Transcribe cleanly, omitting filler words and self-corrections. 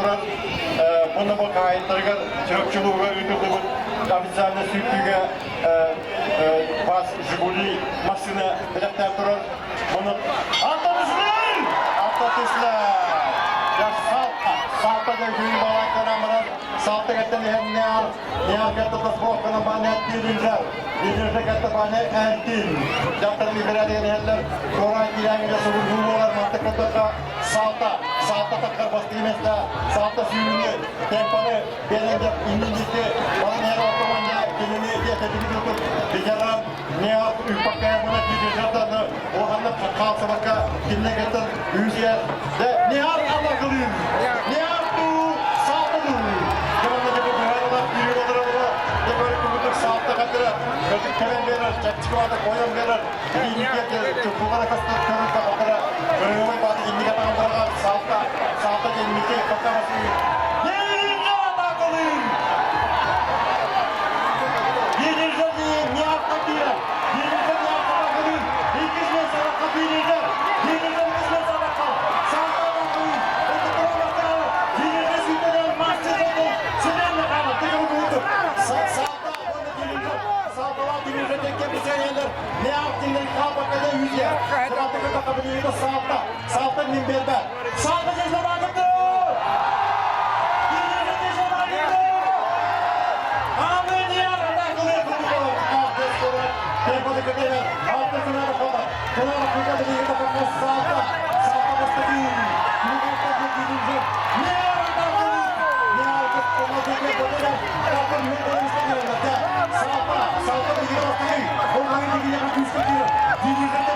турар. Bunu bu kayıtlarga çöpçülüğe ütüldü. Официально sütüge bas Жигули машина biletler turar. Bunu atlatışlar! Atlatışlar! Ya salta da günü balaklar amına. Salta geten hem ne gete tas bokana bana ettirinler. Birinci gete bana ettin. Jatır libera diyen yerler. Koran ilamiyle sorumlular mantıklıkla salta takar bastırmazda. Salta suyunu tempalı belirde indindikti. Bana ne ortamanda kendini yetebilir tutup. Bir kere ne yap ülpakaya buna gidiyorlardı. O anda kalsa baka dinle getir yüzeye de ne yap Allah kılıyor. Ne yap bu salta dur. Kırmızı bu hayvanlar yürüyorlar ama ne böyle kubutuk salta katıra. Gözük kemen verir, çekçikivada koyun verir. İndikte çubuğuna kastır körün kapatıra. Körüğümün batı indike tanımlarına salta indike kakaması. Yedinci Allah kılıyor. Yedinci değil, ne yaptı diye. Yedinci ne yaptı bakılıyor. İkizle sabah birinci. Yedinci ikizle sabah kal. Salta bakılıyor. Oturum bakalım. Yedinci sütüden mahsede sinirle kalır. Tıkımı kutu. Salta bunu birinci. Saltalar birinci tekke bir seneler. Ne yaptığından kal bakalım yüzeye. Sıratıkı takabiliyor salta. Salta nimberber. Salta cezle bakıldı. Yedinci cezle bakıldı. Amin ya Allah kılıyor kutu. Tempoda gidelim. Altı sınavı kadar. Sınavı kadar bir yerde bakmaz salta. Salta bastırdı. Yumurta gidilince. Ne yaptı? Ne yaptı? Ona tekrar koyacak. Bakın ne koymuşlar yanında. Salta bir yere bastırdı. O aynı bir yere düştü diyor. Dinleyecekler.